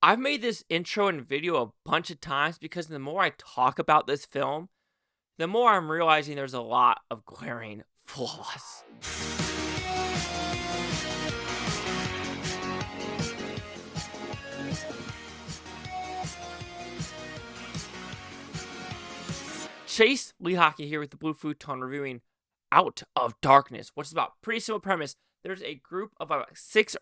I've made this intro and video a bunch of times because the more I talk about this film, the more I'm realizing there's a lot of glaring flaws. Chase Lee Hockey here with the Blue Futon reviewing Out of Darkness, which is about pretty simple premise. There's a group of about six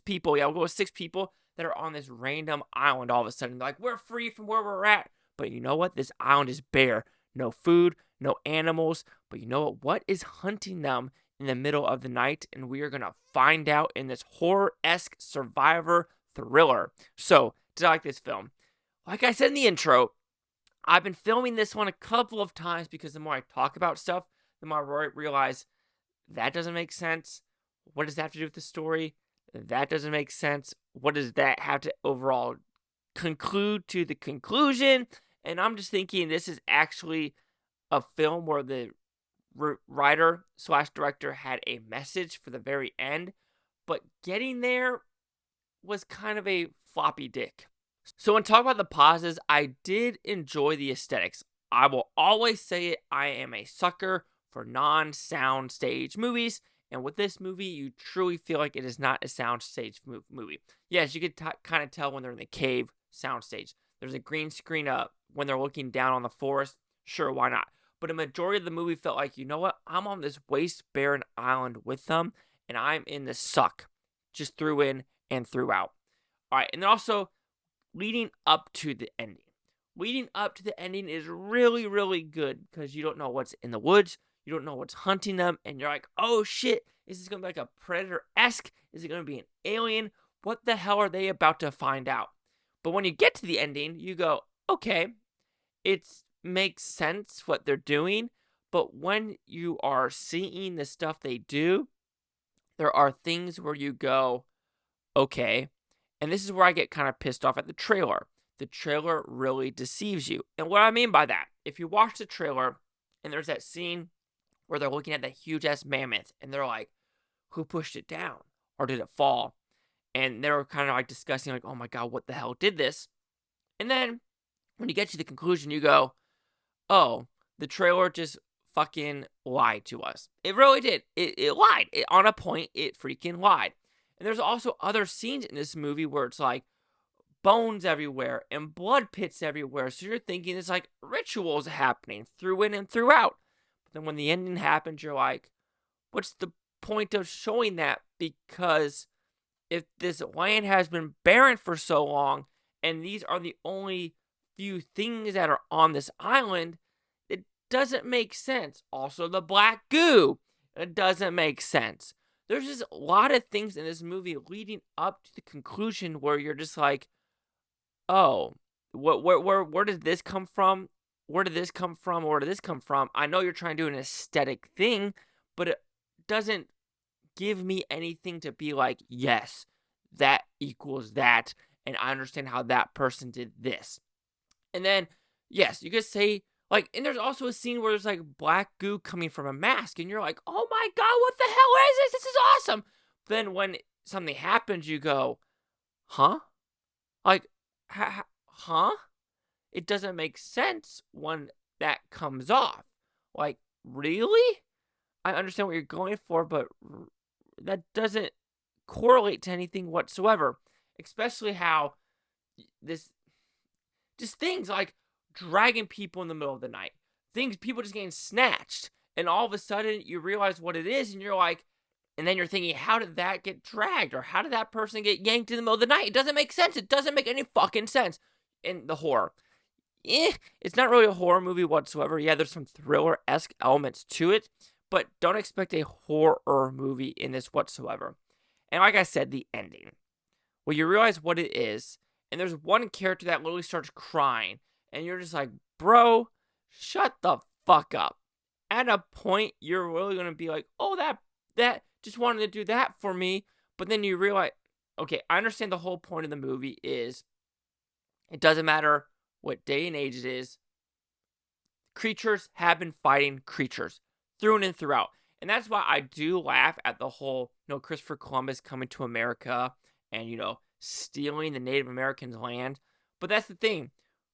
people. Yeah, we'll go with 6 people that are on this random island all of a sudden. They're like, we're free from where we're at. But you know what? This island is bare. No food, no animals. But you know what? What is hunting them in the middle of the night? And we are going to find out in this horror-esque survivor thriller. So, did I like this film? Like I said in the intro, I've been filming this one a couple of times because the more I talk about stuff, the more I realize that doesn't make sense. What does that have to do with the story? That doesn't make sense. What does that have to overall conclude to the conclusion? And I'm just thinking this is actually a film where the writer/director had a message for the very end, but getting there was kind of a floppy dick. So when talking about the pauses, I did enjoy the aesthetics. I will always say it, I am a sucker for non-sound stage movies. And with this movie, you truly feel like it is not a soundstage movie. Yes, you could kind of tell when they're in the cave soundstage. There's a green screen up when they're looking down on the forest. Sure, why not? But a majority of the movie felt like, you know what? I'm on this waste barren island with them, and I'm in the suck. Just through in and throughout. All right, and then also leading up to the ending. Leading up to the ending is really, really good because you don't know what's in the woods. You don't know what's hunting them, and you're like, oh shit, is this going to be like a Predator-esque? Is it going to be an alien? What the hell are they about to find out? But when you get to the ending, you go, okay, it makes sense what they're doing, but when you are seeing the stuff they do, there are things where you go, okay, and this is where I get kind of pissed off at the trailer. The trailer really deceives you. And what I mean by that, if you watch the trailer, and there's that scene where they're looking at that huge-ass mammoth, and they're like, who pushed it down? Or did it fall? And they're kind of like discussing, like, oh my god, what the hell did this? And then, when you get to the conclusion, you go, oh, the trailer just fucking lied to us. It really did. It lied. On a point, it freaking lied. And there's also other scenes in this movie where it's like, bones everywhere and blood pits everywhere. So you're thinking it's like rituals happening through in and throughout. But then when the ending happens, you're like, what's the point of showing that? Because if this land has been barren for so long, and these are the only few things that are on this island, it doesn't make sense. Also, the black goo, it doesn't make sense. There's just a lot of things in this movie leading up to the conclusion where you're just like, oh, where did this come from? Where did this come from? Where did this come from? I know you're trying to do an aesthetic thing, but it doesn't give me anything to be like, yes, that equals that, and I understand how that person did this. And then, yes, you could say, like, and there's also a scene where there's like black goo coming from a mask, and you're like, oh my god, what the hell is this? This is awesome. Then when something happens, you go, huh? Like, huh? It doesn't make sense when that comes off. Like, really? I understand what you're going for, but that doesn't correlate to anything whatsoever. Especially how this, just things like dragging people in the middle of the night. People just getting snatched. And all of a sudden, you realize what it is, and you're like, and then you're thinking, how did that get dragged? Or how did that person get yanked in the middle of the night? It doesn't make sense. It doesn't make any fucking sense. In the horror. It's not really a horror movie whatsoever. Yeah, there's some thriller-esque elements to it, but don't expect a horror movie in this whatsoever. And like I said, the ending. Well, you realize what it is, and there's one character that literally starts crying, and you're just like, bro, shut the fuck up. At a point, you're really going to be like, oh, that just wanted to do that for me. But then you realize, okay, I understand the whole point of the movie is it doesn't matter what day and age it is. Creatures have been fighting creatures through and throughout. And that's why I do laugh at the whole, Christopher Columbus coming to America and, stealing the Native Americans' land. But that's the thing.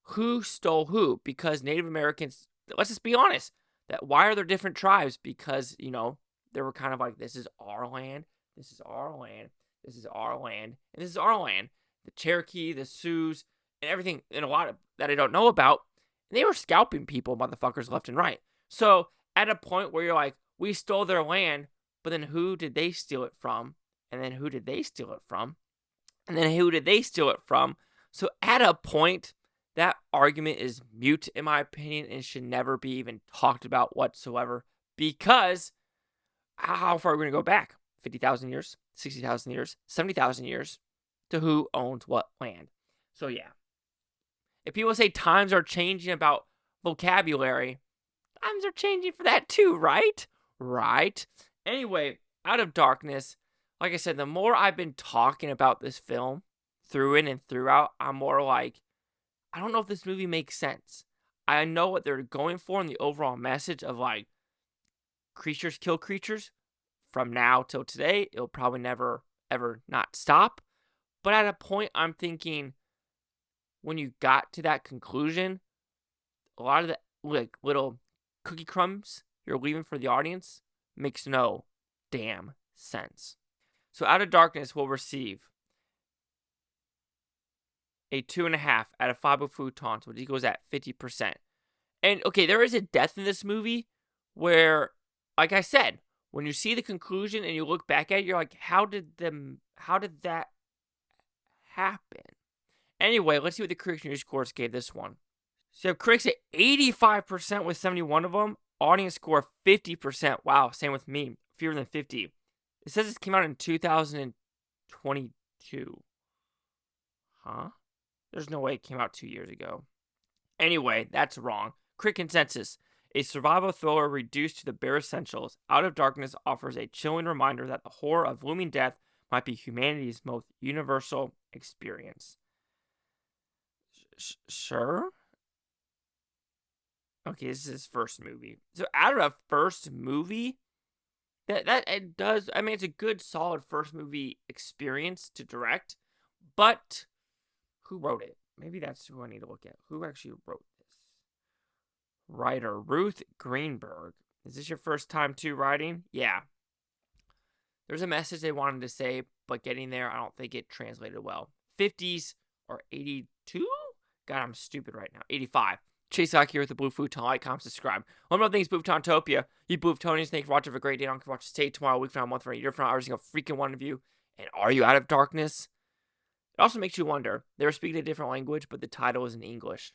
Who stole who? Because Native Americans, let's just be honest, that why are there different tribes? Because, they were kind of like, this is our land, this is our land, this is our land, and this is our land. The Cherokee, the Sioux, and everything, and a lot of that I don't know about, and they were scalping people, motherfuckers, left and right. So at a point where you're like, we stole their land, but then who did they steal it from? And then who did they steal it from? And then who did they steal it from? So at a point, that argument is mute, in my opinion, and should never be even talked about whatsoever. Because how far are we going to go back? 50,000 years? 60,000 years? 70,000 years? To who owns what land? So yeah. If people say times are changing about vocabulary, times are changing for that too, right? Right. Anyway, Out of Darkness, like I said, the more I've been talking about this film, through in and throughout, I'm more like, I don't know if this movie makes sense. I know what they're going for in the overall message of like, creatures kill creatures. From now till today, it'll probably never, ever not stop. But at a point, I'm thinking, when you got to that conclusion, a lot of the like little cookie crumbs you're leaving for the audience makes no damn sense. So Out of Darkness will receive a 2.5 out of 5 Futons, which equals at 50%. And okay, there is a death in this movie where, like I said, when you see the conclusion and you look back at it, you're like, how did that happen? Anyway, let's see what the critics news scores gave this one. So you have critics at 85% with 71 of them. Audience score 50%. Wow, same with me. Fewer than 50. It says this came out in 2022. Huh? There's no way it came out 2 years ago. Anyway, that's wrong. Critic consensus. A survival thriller reduced to the bare essentials, Out of Darkness offers a chilling reminder that the horror of looming death might be humanity's most universal experience. Sure? Okay, this is his first movie. So out of a first movie, that it does, I mean, it's a good, solid first movie experience to direct, but who wrote it? Maybe that's who I need to look at. Who actually wrote this? Writer Ruth Greenberg. Is this your first time too writing? Yeah. There's a message they wanted to say, but getting there, I don't think it translated well. 50s or 82? God, I'm stupid right now. 85. Chase Lock here with the Blue Futon. Like, comment, subscribe. One more thing is Booftopia. You Booftonians, thank you for watching. Have a great day. I don't care if you watch Stay tomorrow, a week from now, a month from now, a year from now, every single freaking one of you. And are you out of darkness? It also makes you wonder. They were speaking a different language, but the title is in English.